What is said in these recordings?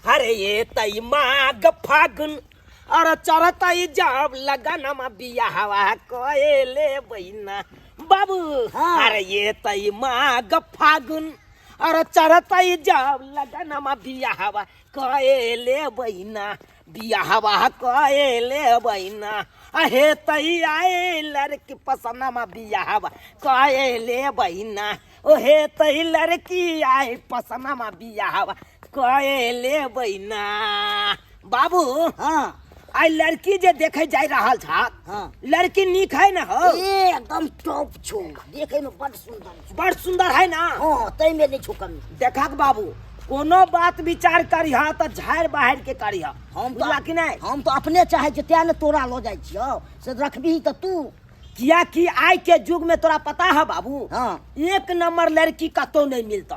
अरे ये तई माग फागुन और चरतई जब लगनमा बियाहवा कएले बहिना बाबू। अरे ये तई माग फागुन और चरतई जब लगनमा बियाहवा कएले बहिना बियाहवा कएले बहिना। अहे तई आए लड़की पसंदमा बियाहवा कएले बहिना। ओहे तई लड़की आए पसंदमा बियाहवा कएले बहिना बाबू। हाँ आई लड़की जे देखे जा रहा था लड़की नीक है ना हो एकदम टॉप छो देखे में बड़ सुंदर है ना। हाँ तई में नहीं छुकन देखा बाबू कोनो बात विचार करिहा तो झाड़ बाहर के करिहा हम बुझला कि नहीं। हम तो अपने चाहे छ त्या ने तोरा लो जाय छियो से रखबी तो तू किया कि आज के युग में तोरा पता है बाबू। हाँ एक नंबर लड़की कतो नहीं मिलता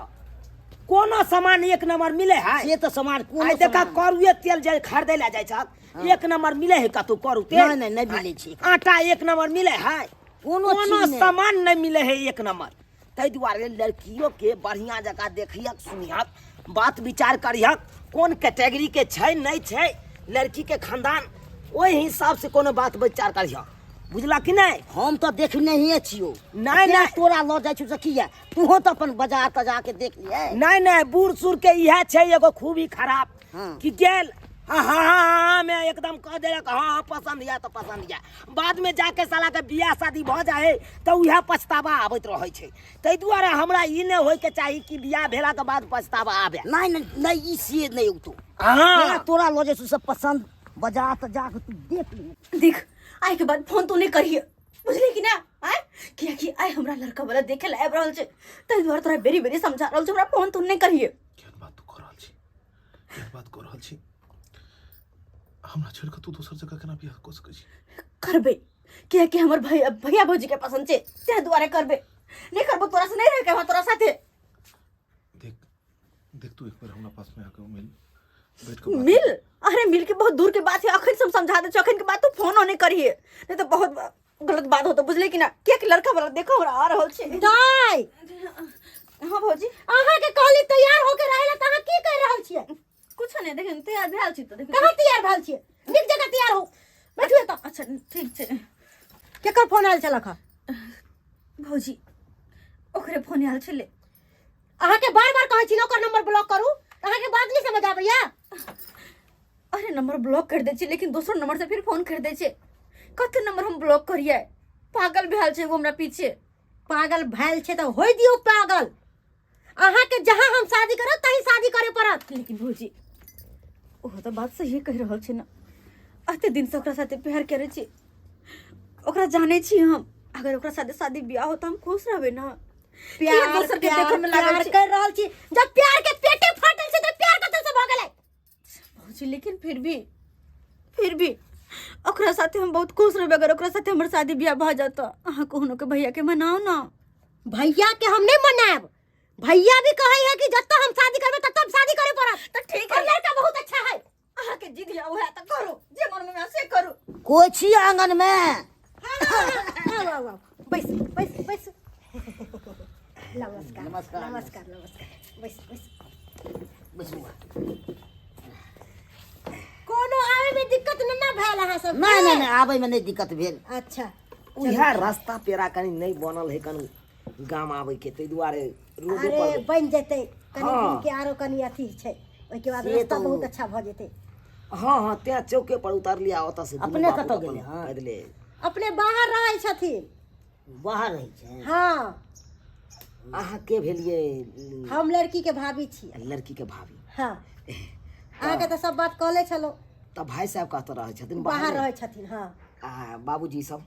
कोनो सामान एक नंबर मिले है। ये तो सामान कोन आई देखा करुए तेल जे खरीदे ला जाय छ एक नंबर मिले है कतो करू तेल नहीं मिले छी आटा एक नंबर मिले है कोनो सामान नहीं मिले है एक नंबर। तै दुआरे लड़कियों के बढ़िया जगह देखियक सुनियक बात विचार करियक कौन कैटेगरी के छै नहीं छै लड़की के खानदान ओहि हिसाब से कोनो बात विचार करियक बुझला कि नहीं। हम तो देखने ही छियो नहीं तोरा लो जाय छु सखिया तू तो अपन बाजार त जाके देख लिए नहीं बूढ़ सूढ़ के इहे छै एगो खूबी खराब कि गेल हाँ मैं एकदम कह देलक हाँ पसंद या तो पसंद या बाद में जाके साला के बियाह शादी भ जाए तो उहे पछतावा आबैत रहे छै। तै दुआरे हमरा ई नहीं होय के चाही कि बियाह भेला के बाद पछतावा आबे। नहीं ई से नहीं तो हां तोरा लो जाय छु सब पसंद बाजार त जाके तू देख ले देख आए के बाद फोन तो नहीं करिए बुझले कि ना। आए किया कि आए हमरा लड़का वाला देखे ला आब रहल छै तै दुआरे तोरा बेरी बेरी समझा रहल छै हमरा फोन तो नहीं करिए। केहन बात तू कर रहल छी केहन बात कर रहल छी हमरा छोड़ के तू दोसर जगह केना बियाह क सकै छी। करबे किया कि हमर भैया भौजी के पसंद छै ते दुआरे करबे नहीं करबो तोरा से नहीं रह के तोरा साथे। देख देख तू एक बार हमरा पास में आके मिल बैठ के मिल अरे मिल के बहुत दूर के बात है अखन से समझा दे अखन के बाद तू फोन नहीं करिए नहीं तो बहुत गलत बात हो तो बुझले कि ना। के लड़का वाला देखो हमरा आ रहल छै दाई हां भौजी आहा के कहली तैयार होके रहला त आहा की कर रहल छियै कुछ नहीं देखे तैयार भेल छी तो देख कहां तैयार भेल छियै नीक जगह तैयार हो बैठिए त अच्छा ठीक छै केकर फोन आयल छलक भौजी ओकरे फोन आयल छले आहा के बार-बार कहै छी ओकर नंबर ब्लॉक करू आहा के बात नहीं समझ आबैया। अरे नंबर ब्लॉक कर दे छी लेकिन दूसरा नंबर से फिर फोन कर दे छी कते नंबर हम ब्लॉक करिए पागल भेल छै वो हमरा पीछे पागल भेल छै त होय दियो पागल आहा के जहां हम शादी करब तही शादी करे पड़त। लेकिन भौजी ओहो तो बात सही कह रहल छै ना अते दिन से ओकरा साथे प्यार करे छी ओकरा जाने छी हम अगर ओकरा साथे शादी बियाह हो त हम खुश रहबे ना। प्यार दोसर के देखे में लागल कर रहल छी जब प्यार के पेटे फाटल छै त प्यार कतौ से भ गेलै भौजी लेकिन फिर भी ओकरा साथे हम बहुत खुश रहबे अगर ओकरा साथे हमर शादी बियाह भ जात अहाँ कोनो के भैया के मनाओ ना। भैया के हम नहीं मनाएब भैया भी कहे है कि जब तक हम शादी करबे तब तक शादी करे पड़त तो ठीक है लड़का बहुत अच्छा है अहाँ के जिद या ओहे त करू जे मन में से करू कोई छी आंगन में वाह बैस बैस बैस नमस्कार नमस्कार नमस्कार नमस्कार बैस बैस कोनो आवे में दिक्कत न भेल अहाँ सब नहीं आवे में नहीं दिक्कत भेल। अच्छा उहे रास्ता पेरा कनी नहीं बनल है कनी गाम आवे के तै दुआरे रोड अरे पर बन जेते कनी दिन के आरो कनी अथी छै ओइ के बाद रास्ता बहुत अच्छा भ जेते। हाँ त्या चौके पर उतार लिया ओता से अपने कतौ गेले हां पैदले अपने बाहर रहै छथिन बाहर रहै छै हां अहाँ के भेलिए हम लड़की के भाभी छी लड़की के भाभी हां अहाँ के तो सब बात कहले छलो त भाई साहब कहत रहै छथिन बाहर रहै छथिन हां आ बाबूजी सब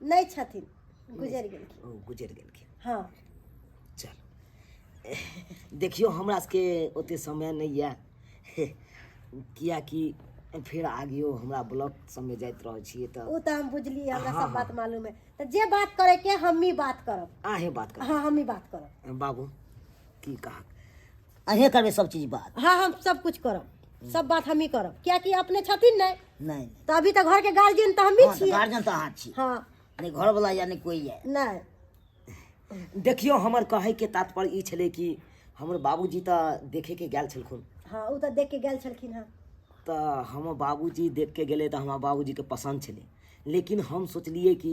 नहीं छथिन गुजर गेलखिन गुजर गेलखिन हां चल देखियो हमरा के ओते समय नहीं है किया कि फिर आगियो हमरा ब्लॉक समय जाइत रह छिए त ओ त हम बुझली हमरा सब बात मालूम है त जे बात करे के हम ही बात करब आहे बात कर हां हम ही बात करब बाबू की कहा अहे करबे सब चीज बात हां हम सब कुछ करब सब बात हम ही करब क्या कि अपने छथिन नहीं तो अभी तक घर के गार्जियन तो हम ही छी गार्जियन तो हां छी हां नहीं घर वाला या नहीं कोई है नहीं देखियो हमर कहे के तात्पर्य ई छले कि हमर बाबूजी त देखे के गेल छलखुन हाँ उ तो देख के गेल छलखिन हाँ। तो हम बाबूजी देख के गेले तो हमारा बाबूजी के पसंद छले, लेकिन हम सोचलिए कि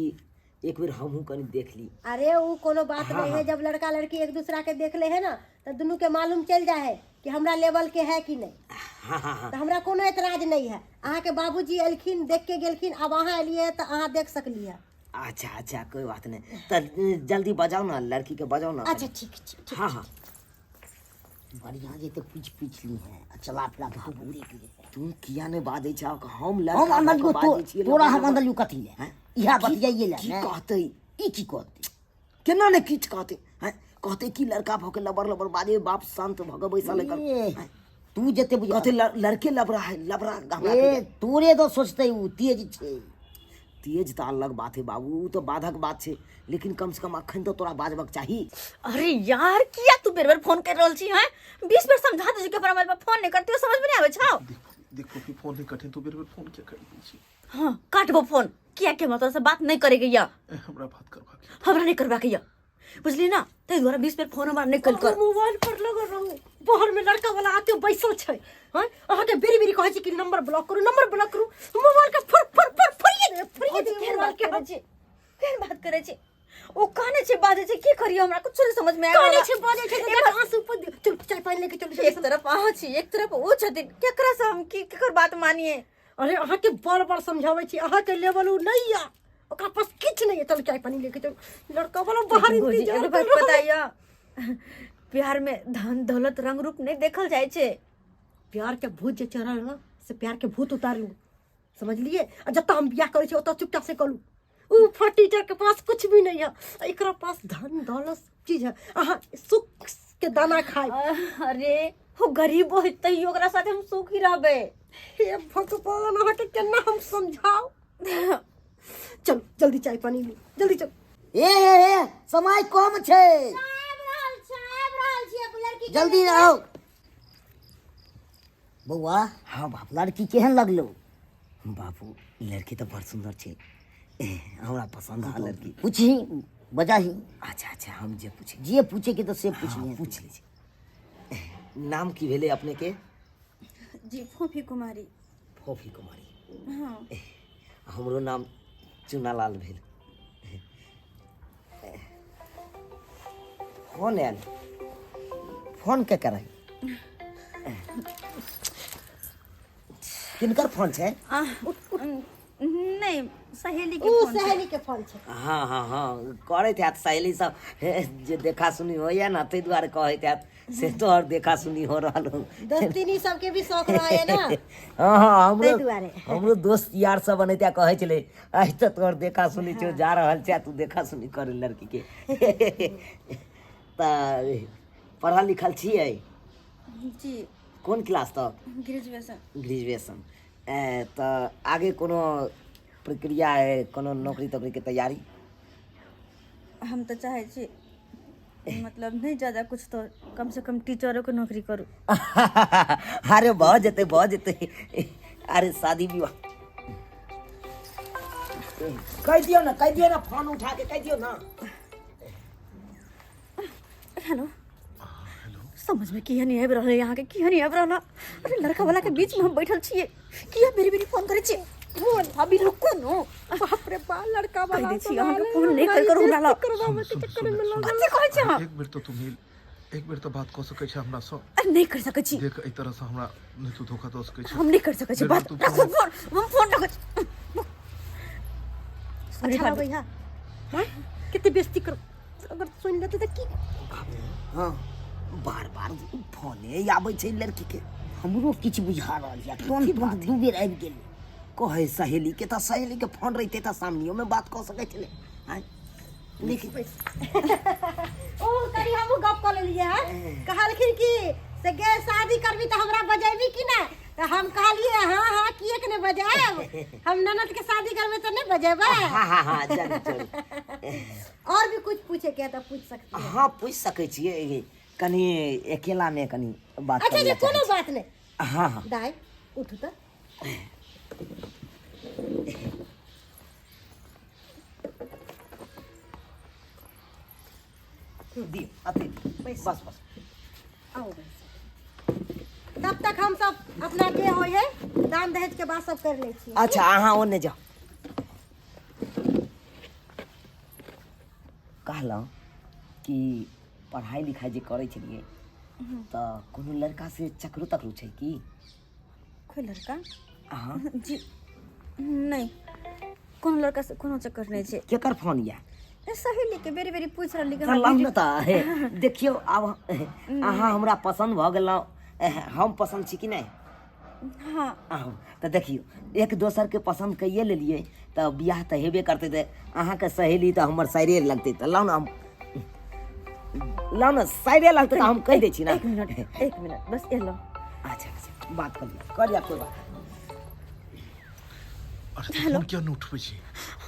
एक बेर हमहू कनी देख ली। अरे वो कोनो बात नहीं है, जब लड़का लड़की एक दूसरा के देख ले है ना तो दोनों के मालूम चल जाए है कि हमरा लेवल के है कि नहीं। तो हमरा कोनो एतराज नहीं है। अहाँ के बाबूजी एलखिन देख के गेलखिन, अब अहाँ एलिए तो अहाँ देख सकली है। अच्छा अच्छा कोई बात नहीं, तो जल्दी बजाओ ना, लड़की के बजाओ ना। अच्छा ठीक। हाँ हाँ बढ़िया जे तो पूछ ली है, चला फिरा बाबू देख ले। तू किया ने बाजे छा, हम हम अंदर लड़का बाजे छिए, तोरा हम अंदर यू कथी ले हैं इहा बतियाइए ले की कहते ई की कहते केना ने किछ कहते हैं, कहते कि लड़का भके लबर लबर बाजे, बाप शांत भगे बैसा लेकर हैं? तू जते बुझा कहते लड़के लबरा है, लबरा गहरा ए तोरे तो सोचते उ तेज छे। तेज तो अलग बात है बाबू, उ तो बाधक बात छे, लेकिन कम से कम अखन तो तोरा बाजबक चाहिए। अरे यार किया तू बेर बेर फोन कर रहल छी हैं? 20 बेर समझा दे के पर मोबाइल पर फोन नहीं करती हो, समझ में नहीं आवे छाओ। देखो कि फोन नहीं कटे तो बेर बेर फोन क्या करी छी। हां काटबो फोन, किया के मतलब से बात नहीं करेगे या हमरा बात करबा के, हमरा नहीं करबा के या, बुझली ना। ते द्वारा 20 बेर फोन हमरा निकल कर मोबाइल पर लगा रहू, बाहर में लड़का वाला आते बैसल छै हैं, अहाँ के बेरी बेरी कहै छी कि नंबर ब्लॉक करू मोबाइल के फरिए दे केहन बात करे छी ओ काने छे बाजे छे, की करियो हमरा कुछ नहीं समझ में आया। काने छे बाजे छे देख आंसू पर चल चाय पानी लेके चल। एक तरफ अहाँ छी, एक तरफ ओ छथिन, केकरा से हम की केकर बात मानिए। अरे अहाँ के बार समझावे छी, अहाँ के लेवल उ नहीं या, ओकरा पास किछ नहीं है। चल चाय पानी लेके चल, लड़का वाला बाहर इंतजार बात बताइया। प्यार में धन दौलत रंग रूप नहीं देखल जाए छे। प्यार के भूत जे चढ़ल ना से प्यार के भूत उतार लू, समझ लिए। जब हम बियाह करे छी ओत चुपचाप से करू। उ फटीटर के पास कुछ भी नहीं है, एकरा पास धन दौलत चीज है। अहाँ सुख के दाना खाए। अरे वो गरीब हो तई ओकरा साथे हम सुखी रहबे। हे भगवान अहाँ के केना हम समझाओ। चल जल्दी चाय पानी ली, जल्दी चल। ए समय कम छे, जल्दी आओ। बउआ हाँ बाबू। लड़की केहन लगलो? बाबू लड़की तो बड़ सुंदर छे, हमरा पसंद है लड़की। पूछी बजाही। अच्छा अच्छा हम जे पूछे जे पूछे के तो से पूछी। हाँ, पूछ लीजिए। नाम की भेले अपने के? जी फोफी कुमारी। फोफी कुमारी। हाँ हमरो नाम चुनालाल भेल। फोन आयल, फोन के करे किनकर फोन छे? नहीं सहेली के उ फोन सहेली के फोन छे। हाँ हाँ हाँ करे थे सहेली सब जे देखा सुनी हो या ना, ते द्वारे कहे थे से तो और देखा सुनी हो रहा हो। दोस्तिनी सबके भी शौक रहे ना। हाँ हाँ ताहि दुआरे। हमरो दोस्त यार सब बने त्या कहे चले आज तो तोर देखा सुनी छो जा रहल छे, तू देखा सुनी करे लड़की के। त पढ़ल लिखल छिए? जी कौन क्लास तक? ग्रेजुएशन। तो आगे कोनो प्रक्रिया है, कोनो नौकरी तोकरी के तैयारी? हम तो चाहे छी मतलब नहीं ज्यादा कुछ तो कम से कम टीचरों को नौकरी करूँ। अरे बहुत जेते। अरे शादी विवाह कह दियो ना, फोन उठा के कह दियो ना। हेलो समझ में किया नहीं आब रहल यहाँ के, किया नहीं आब रहल। अरे लड़का वाला के बीच में हम बैठल छिए, किया बेरी फोन करे छिए। फोन अभी रुको नो, बाप रे बा लड़का वाला कह दे छी अहाँ के फोन नहीं कर हमरा ला। कथि कहै छी अहाँ? एक बेर तो बात क सकै छै हमरा से। अरे नहीं कर सकै छी, देख एई तरह से हमरा नहीं तो धोखा द सकै छै। हम नहीं कर सकै छी बात। रखो फोन, हम फोन रखो छी। अच्छा भैया हां कितने बेइज्जती कर, अगर सुन लेते तो की। हाँ बार फोने आबै छै लड़की के। हमरो किछ बुझा रहल या, तुरंत दू बेर आबि गेल। कहे सहेली के, तो सहेली के फोन रहते तो सामनेओ में बात कर सके छले। लेकिन ओ करी हमहु गप कर लेलिए हैं। कहलखिन कि से गे शादी करबी तो हमरा बजेबी कि ना, तो हम कहलिए हां किए के ने बजाएब, हम ननद के शादी करबे तो नहीं बजेबा। हाँ चल। और भी कुछ पूछे के तो पूछ सकती है। हाँ पूछ सके छिए, कनी अकेला में कनी बात। अच्छा जी कोनो बात नहीं। हाँ दाई उठ तो। दियो आते बस आओ बस। तब तक हम सब अपना के होय है दान दहेज के बात सब कर ले छी। अच्छा अहाँ ओने जाओ। कहलहुँ कि पढ़ाई लिखाई जे करै छलियै तऽ कोनो लड़का से चक्रो तकरो छै की? कोई लड़का? हाँ जी नहीं, कोनो लड़का से कोनो चक्कर नहीं छै। केकर फोन या? सहेली के बेरी बेरी पूछ रहली कि चलू ने तऽ देखियौ आब अहाँ हमरा पसन्द भऽ गेलहुँ, हम पसन्द छी कि नहीं? हाँ अहाँ तऽ देखियौ एक दोसर के पसन्द कइए लेलियै तऽ बियाह तऽ हेबे करतै। तऽ अहाँके सहेली तऽ हमर साइरे लगतै। तऽ लाउ ने साइरे लगतै तऽ हम कहि दै छी ना। एक मिनट बस ये लो। अच्छा अच्छा बात कर लिया कोई बात। अरे तो फोन क्यों नहीं उठबै छी?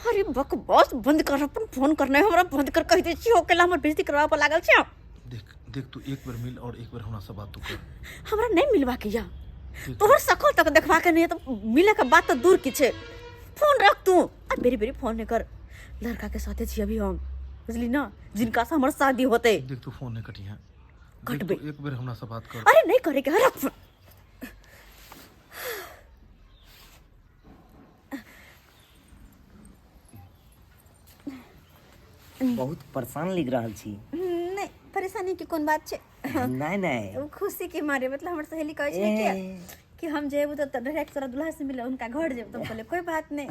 अरे बकवास बंद कर, अपन फोन करना है हमरा बंद कर कह दै छी। ओकेला हमर बेइज्जती करवा पर लागल छै। देख तू एक बार मिल और एक बार हमरा से बात तो कर। हमरा नहीं मिलवा के या तोहर सकल तक देखवा के नहीं तो मिले के बात तो दूर की छै। फोन रख तू आ बेरी बेरी फोन नहीं कर। लड़का के साथे छी अभी हम, बुझली ना, जिनका से हमर शादी होते। देख तू फोन नहीं कटिया, कटबे एक बार हमरा से बात कर। अरे नहीं करे के रख फोन। बहुत परेशान लग रहल छी। नहीं परेशानी की कोन बात छै। नहीं नहीं खुशी के मारे मतलब हमर सहेली कहै छै कि हम जेबू तो डायरेक्ट तोरा दुल्हा से मिले उनका घर जेब। तुम कहले कोई बात नहीं।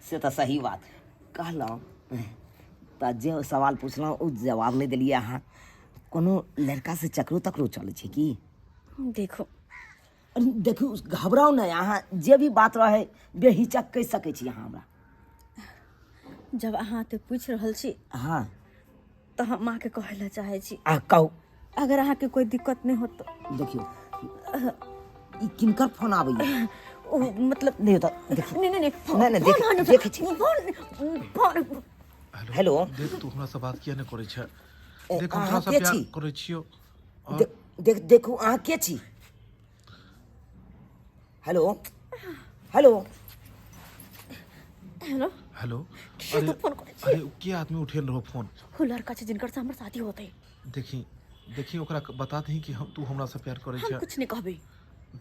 से तो सही बात कहलहुँ। तऽ जे सवाल पुछलहुँ ओ जवाब नहीं दिलियै अहाँ। कोनो लड़का से चक्रो तकरो चलै छै की? देखो देखू घबराओ नहीं, अहाँ जे भी बात रहे बेहिचक कहि सकै छी अहाँ हमरा। जब अहाँ ते पूछ रहल छी हाँ तो हम अहाँ के कहै ला चाहे छी। कहू। अगर अहाँ के कोई दिक्कत नहीं हो तो देखियो ई किनकर फोन आबैया? ओ मतलब नहीं होता देखिए। नहीं नहीं देख छी। फोन हेलो देख तू हमरा से बात किया नहीं करे छै? देख हम अहाँ तोरा से के प्यार छी? करे छियो। देखू अहाँ के छी? हेलो हेलो हेलो हेलो के तो फोन करे छी? अरे के आदमी उठेल रहो फोन? हो लड़का छै जिनकर से हमर शादी होते। देखी ओकरा बता दही कि हम तू हमरा से प्यार करे हम छै। कुछ नहीं कहबे।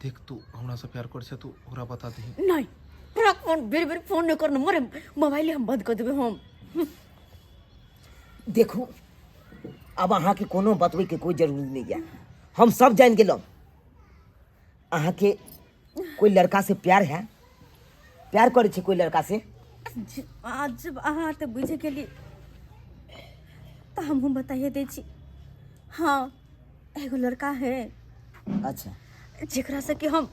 देख तू हमरा से प्यार करे छै तू ओकरा बता दही। नहीं रख फोन, बेरी बेरी फोन नहीं करना, मरे मोबाइल हम बंद कर देबे हम। देखू अब अहाँ के कोनो बतबै के कोई जरूरी नहीं है, हम सब जान गेलहुँ। अहाँ के कोई लड़का से प्यार है? प्यार करे छै कोई लड़का से? आज जब अहाँ तो बुझे के लिए तो हम बताइए दे छी। हाँ एगो लड़का है। अच्छा जेकरा से कि हम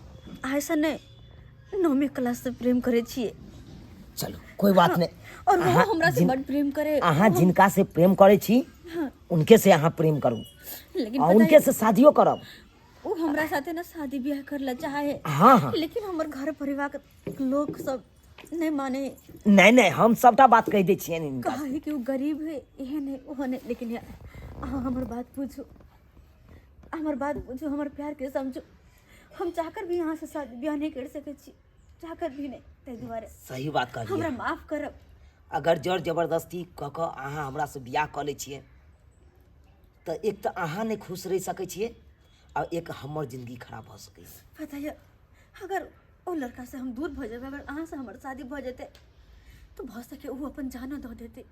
ऐसा नहीं 9वीं क्लास से प्रेम करे छिए। चलो कोई बात नहीं। और वो हमरा से बड़ प्रेम करे। अहाँ जिनका से प्रेम करे छी उनके से अहाँ प्रेम करू लेकिन और उनके से शादियों करब। वो हमरा साथे ना शादी ब्याह कर ला चाहे। हाँ लेकिन हमर घर परिवार के लोग सब नहीं माने। नहीं हम सबटा बात कह दै छियै इनका। कहे कि वो गरीब है एहन है ओहन है। लेकिन अहाँ हमर बात पूछो, हमर प्यार के समझो। हम चाहकर भी यहाँ से शादी ब्याह नहीं कर सके छी, चाहकर भी नहीं। ताहि दुआरे सही बात कहलियै। हमरा माफ करब। अगर जर जबरदस्ती कऽ कऽ अहाँ हमरा से बियाह कऽ लै छियै तऽ एक तऽ अहाँ नहीं खुश रहि सकै छियै और एक हमर जिंदगी खराब भऽ सकै छै। पता है अगर ओ लड़का से हम दूर भ जाबे, अगर अहाँ से हमर शादी भ जेते तो भ सके वो अपन जानो दऽ देते।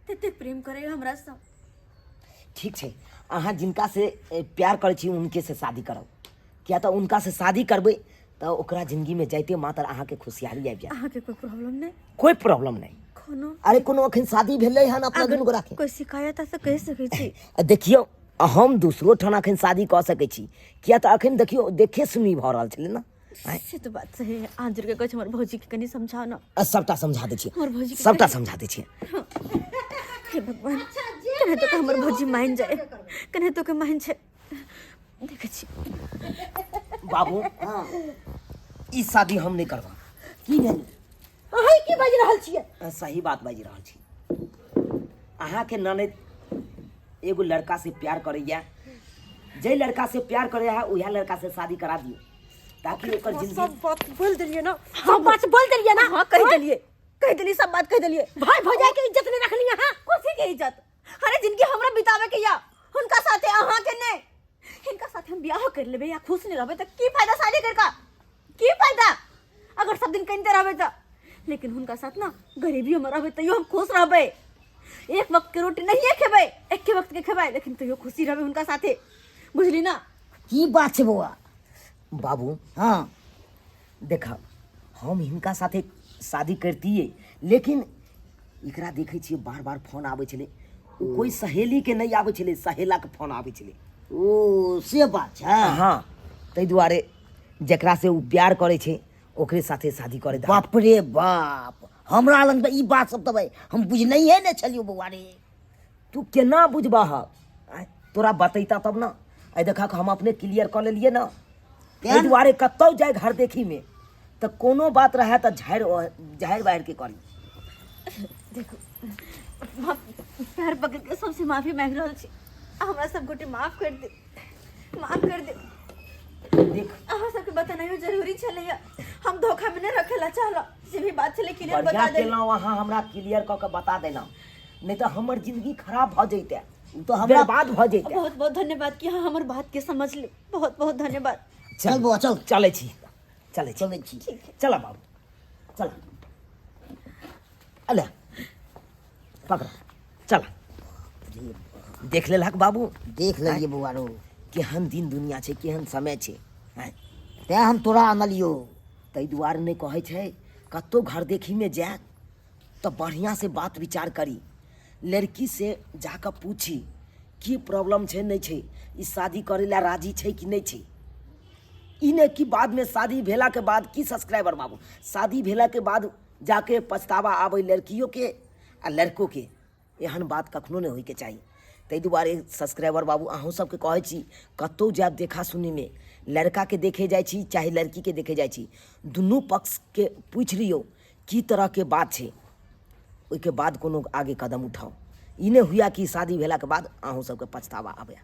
तते प्रेम करे हमरा से। ठीक छै अहाँ जिनका से प्यार करै छी उनके से शादी करब। किया तऽ उनका से शादी करबै तऽ ओकरा जिंदगी में जाइते मात्र अहाँ के खुशहाली आबि जायत। अहाँ के कोई प्रॉब्लम नहीं? कोई प्रॉब्लम नहीं। कोनो अरे कोनो अखन शादी भेलै हन अपना दुनू गोरा के। कोई शिकायत से कह सके छी? देखियो हम दूसरो ठाम अखन शादी कऽ सकै छी। किया तऽ अखन देखियो देखे सुनी भऽ रहल छलै ना। से तो बात सही है। आंजर के कछ हमर भौजी के कनी समझाओ ना। सबटा समझा दै छियै, हमर भौजी के सबटा समझा दै छियै। हे भगवान कने तो हमर भौजी मान जाए, कने तो के मान छै। देखे छी बाबू हाँ ई शादी हम नहीं करबा। की भेल? अहाँ की बाजि रहल छियै? सही बात बाजि रहल छी। अहाँ के ननद एगो लड़का से प्यार करैया, जे लड़का से प्यार करे है उहे लड़का से शादी करा दियो ताकि ओकर जिंदगी। सब बात बोल देलिए ना, सब बात बोल देलिए ना। हाँ कह देलिए सब बात कह देलिए। भाई भौजाई के इज्जत नहीं रखनी है। कुछ के इज्जत? अरे जिनकी हमरा बितावे के या उनका साथे अहाँ के नहीं। इनका साथ हम ब्याह कर लेबे या खुश नहीं रहबे तो की फायदा शादी कर का? की फायदा अगर सब दिन कहिते रहबे तो? लेकिन उनका साथ ना गरीबी में रहबे तो हम खुश रहबे। एक वक्त के रोटी नहीं खेबे, एक के वक्त के खेबे, लेकिन तो खुशी रहबे उनका साथे, बुझली ना? की बात छे बउआ? बाबू हाँ देखा हम हिनका साथे शादी करतिए, लेकिन एकरा देखे छिए बार बार फोन आवे छले, कोई सहेली के नहीं आवे छले, सहेला के फोन आवे छले। ओ से बात छै। हाँ तै दुआरे जकरा से उ प्यार करे छे ओकरे साथे शादी करे। बाप रे बाप, हमरा लग ई बात सब तब हम बुझनैहे ने छलियो बउआ रे। तू केना बुझबा ह? तोरा बतैता तब ना। आई देखा हम अपने क्लियर कर लेलिए ना। तै दुआरे कतौ जाए घर देखी में तो कोनो बात रहे तो झाड़ बाहर के करी। देखो हम पैर पकड़ के सबसे माफी मांग रहल छी, हमरा सब गोटे माफ कर दे, माफ कर दे। देख अहाँ सबके बताना जरूरी छले, हम धोखा में नहीं रखेला चाहला, जे भी बात छले क्लियर बढ़िया बता दे। केलौ वहाँ हमरा क्लियर क के बता देना, नहीं तो हमर जिंदगी खराब भ जैते, तो हमरा बर्बाद भ जैते। बहुत बहुत धन्यवाद कि हाँ हमर बात के समझ ले, बहुत बहुत धन्यवाद। चल बउआ चल। चले छी, चले चलै छी। चला बाबू चला, अले पकड़ चला। देख लेलक बाबू, देख लेलिए बउआ रो, केहन दिन दुनिया छै, केहन समय छै। तें हम तोरा आनलियो। तै दुआरे नहीं कहे छै कतो घर देखी में जाए तो बढ़िया से बात विचार करी, लड़की से जाकर पूछी की प्रॉब्लम छै नहीं छै, ई शादी करे ला राजी छै कि नहीं छै। ई नहीं कि बाद में शादी भेला के बाद की सब्सक्राइबर बाबू, शादी भेला के बाद जाके पछतावा आवे लड़कियों के आ लड़कों के, एहन बात कखनो नहीं होय के चाहिए। तै दुआरे सब्सक्राइबर बाबू अहूँ सबके कहै छी कतौ जाब देखा सुनी में लड़का के देखे जाइ छी चाहे लड़की के देखे जाइ छी, दुनू पक्ष के पूछ लियो की तरह के बात छै, ओइके बाद कोनो आगे कदम उठाओ। ई नहीं हुआ कि शादी भेला के बाद अहूँ सबके पछतावा आवे।